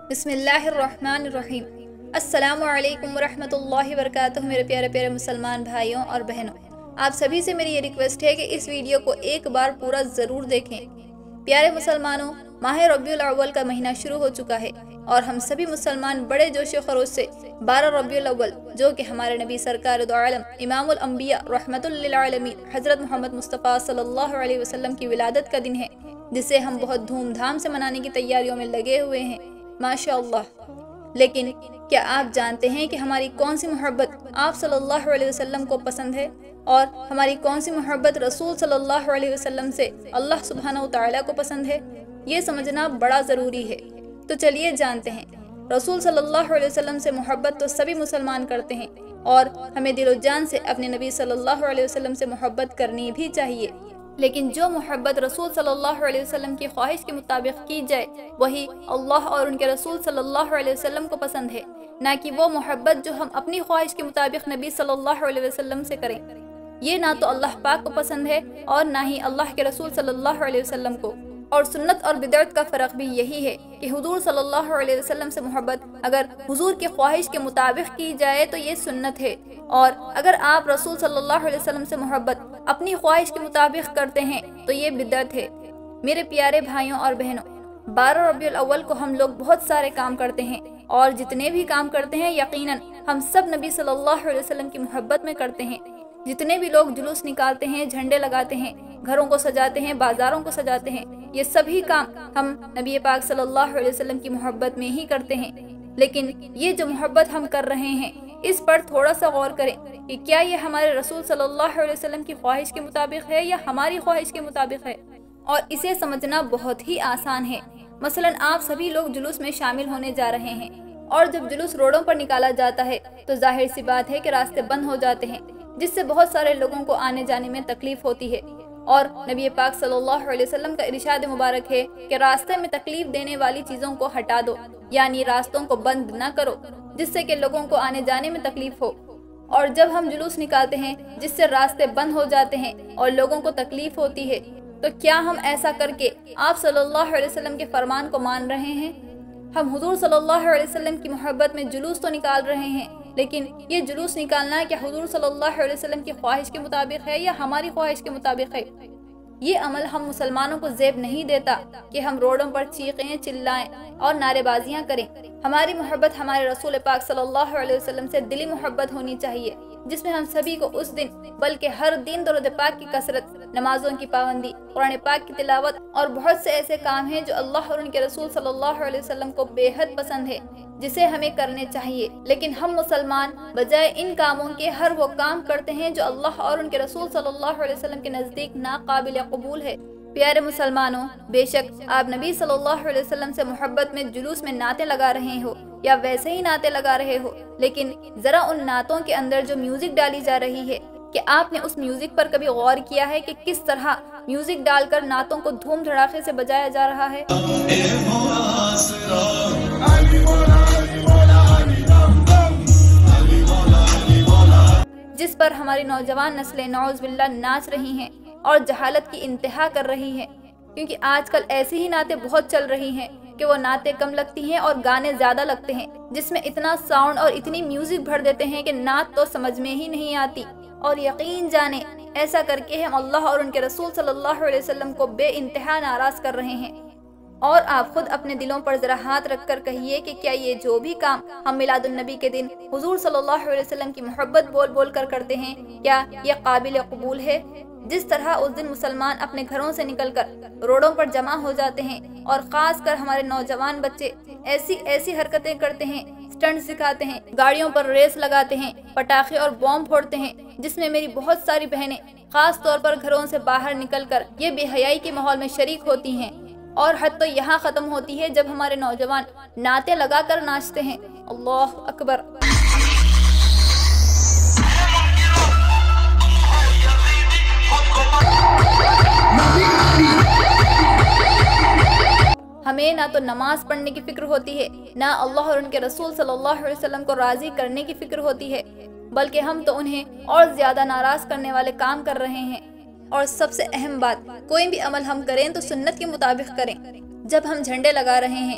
بسم اللہ الرحمن الرحیم۔ السلام علیکم ورحمۃ اللہ وبرکاتہ۔ میرے پیارے مسلمان بھائیوں اور بہنوں، آپ سبھی سے میری یہ ریکویسٹ ہے کہ اس ویڈیو کو ایک بار پورا ضرور دیکھیں۔ پیارے مسلمانوں، ماہ ربیع الاول کا مہینہ شروع ہو چکا ہے اور ہم سبھی مسلمان بڑے جوش و خروش سے 12 ربیع الاول، جو کہ ہمارے نبی سرکار دو عالم امام الانبیاء رحمت للعالمین حضرت محمد مصطفیٰ صلی اللہ علیہ وسلم کی ولادت کا دن ہے، جسے ہم بہت دھوم دھام سے منانے کی تیاریوں میں لگے ہوئے ہیں، ماشاء اللہ۔ لیکن کیا آپ جانتے ہیں کہ ہماری کون سی محبت آپ صلی اللہ علیہ وسلم کو پسند ہے اور ہماری کون سی محبت رسول صلی اللہ علیہ وسلم سے اللہ سبحانہ وتعالی کو پسند ہے؟ یہ سمجھنا بڑا ضروری ہے۔ تو چلیے جانتے ہیں۔ رسول صلی اللہ علیہ وسلم سے محبت تو سبھی مسلمان کرتے ہیں اور ہمیں دل و جان سے اپنے نبی صلی اللہ علیہ وسلم سے محبت کرنی بھی چاہیے، لیکن جو محبت رسول صلی اللہ علیہ وسلم کی خواہش کے مطابق کی جائے وہی اللہ اور ان کے رسول صلی اللہ علیہ وسلم کو پسند ہے، نہ کہ وہ محبت جو ہم اپنی خواہش کے مطابق نبی صلی اللہ علیہ وسلم سے کریں۔ یہ نہ تو اللہ پاک کو پسند ہے اور نہ ہی اللہ کے رسول صلی اللہ علیہ وسلم کو۔ اور سنت اور بدعت کا فرق بھی یہی ہے کہ حضور صلی اللہ علیہ وسلم سے محبت اگر حضور کی خواہش کے مطابق کی جائے تو یہ سنت ہے، اور اگر آپ رسول صلی اللہ علیہ وسلم سے محبت اپنی خواہش کے مطابق کرتے ہیں تو یہ بدعت ہے۔ میرے پیارے بھائیوں اور بہنوں، 12 ربیع الاول کو ہم لوگ بہت سارے کام کرتے ہیں، اور جتنے بھی کام کرتے ہیں یقیناً ہم سب نبی صلی اللہ علیہ وسلم کی محبت میں کرتے ہیں۔ جتنے بھی لوگ جلوس نکالتے ہیں، جھنڈے لگاتے ہیں، گھروں کو سجاتے ہیں، بازاروں کو سجاتے ہیں، یہ سبھی کام ہم نبی پاک صلی اللہ علیہ وسلم کی محبت میں ہی کرتے ہیں۔ لیکن یہ جو محبت ہم کر رہے ہیں، اس پر تھوڑا سا غور کریں کہ کیا یہ ہمارے رسول صلی اللہ علیہ وسلم کی خواہش کے مطابق ہے یا ہماری خواہش کے مطابق ہے؟ اور اسے سمجھنا بہت ہی آسان ہے۔ مثلا آپ سبھی لوگ جلوس میں شامل ہونے جا رہے ہیں، اور جب جلوس روڈوں پر نکالا جاتا ہے تو ظاہر سی بات ہے کہ راستے بند ہو جاتے ہیں، جس سے بہت سارے لوگوں کو آنے جانے میں تکلیف ہوتی ہے۔ اور نبی پاک صلی اللہ علیہ وسلم کا ارشاد مبارک ہے کہ راستے میں تکلیف دینے والی چیزوں کو ہٹا دو، یعنی راستوں کو بند نہ کرو جس سے کہ لوگوں کو آنے جانے میں تکلیف ہو۔ اور جب ہم جلوس نکالتے ہیں جس سے راستے بند ہو جاتے ہیں اور لوگوں کو تکلیف ہوتی ہے، تو کیا ہم ایسا کر کے آپ صلی اللہ علیہ وسلم کے فرمان کو مان رہے ہیں؟ ہم حضور صلی اللہ علیہ وسلم کی محبت میں جلوس تو نکال رہے ہیں، لیکن یہ جلوس نکالنا کیا حضور صلی اللہ علیہ وسلم کی خواہش کے مطابق ہے یا ہماری خواہش کے مطابق ہے؟ یہ عمل ہم مسلمانوں کو زیب نہیں دیتا کہ ہم روڈوں پر چیخیں، چلائیں اور نعرے بازیاں کریں۔ ہماری محبت ہمارے رسول پاک صلی اللہ علیہ وسلم سے دلی محبت ہونی چاہیے، جس میں ہم سبھی کو اس دن بلکہ ہر دن درود پاک کی کثرت، نمازوں کی پابندی، قرآن پاک کی تلاوت اور بہت سے ایسے کام ہیں جو اللہ اور ان کے رسول صلی اللہ علیہ وسلم کو بے حد پسند ہے، جسے ہمیں کرنے چاہیے۔ لیکن ہم مسلمان بجائے ان کاموں کے ہر وہ کام کرتے ہیں جو اللہ اور ان کے رسول صلی اللہ علیہ وسلم کے نزدیک ناقابل قبول ہے۔ پیارے مسلمانوں، بے شک آپ نبی صلی اللہ علیہ وسلم سے محبت میں جلوس میں نعتیں لگا رہے ہو یا ویسے ہی نعتیں لگا رہے ہو، لیکن ذرا ان نعتوں کے اندر جو میوزک ڈالی جا رہی ہے، کہ آپ نے اس میوزک پر کبھی غور کیا ہے کہ کس طرح میوزک ڈال کر نعتوں کو دھوم دھڑاکے سے بجایا جا رہا ہے؟ جس پر ہماری نوجوان نسلیں نعوذ باللہ ناچ رہی ہیں اور جہالت کی انتہا کر رہی ہیں، کیونکہ آج کل ایسی ہی نعتیں بہت چل رہی ہیں کہ وہ نعتیں کم لگتی ہیں اور گانے زیادہ لگتے ہیں، جس میں اتنا ساؤنڈ اور اتنی میوزک بھر دیتے ہیں کہ نعت تو سمجھ میں ہی نہیں آتی۔ اور یقین جانے ایسا کر کے ہم اللہ اور ان کے رسول صلی اللہ علیہ وسلم کو بے انتہا ناراض کر رہے ہیں۔ اور آپ خود اپنے دلوں پر ذرا ہاتھ رکھ کر کہیے کہ کیا یہ جو بھی کام ہم میلاد النبی کے دن حضور صلی اللہ علیہ وسلم کی محبت بول بول کر کرتے ہیں، کیا یہ قابل قبول ہے؟ جس طرح اس دن مسلمان اپنے گھروں سے نکل کر روڈوں پر جمع ہو جاتے ہیں، اور خاص کر ہمارے نوجوان بچے ایسی حرکتیں کرتے ہیں، سٹنٹ سکھاتے ہیں، گاڑیوں پر ریس لگاتے ہیں، پٹاخے اور بم پھوڑتے ہیں، جس میں میری بہت ساری بہنیں خاص طور پر گھروں سے باہر نکل کر یہ بے حیائی کے ماحول میں شریک ہوتی ہیں۔ اور حد تو یہاں ختم ہوتی ہے جب ہمارے نوجوان نعتیں لگا کر ناچتے ہیں۔ اللہ اکبر۔ ہمیں نہ تو نماز پڑھنے کی فکر ہوتی ہے، نہ اللہ اور ان کے رسول صلی اللہ علیہ وسلم کو راضی کرنے کی فکر ہوتی ہے، بلکہ ہم تو انہیں اور زیادہ ناراض کرنے والے کام کر رہے ہیں۔ اور سب سے اہم بات، کوئی بھی عمل ہم کریں تو سنت کے مطابق کریں۔ جب ہم جھنڈے لگا رہے ہیں،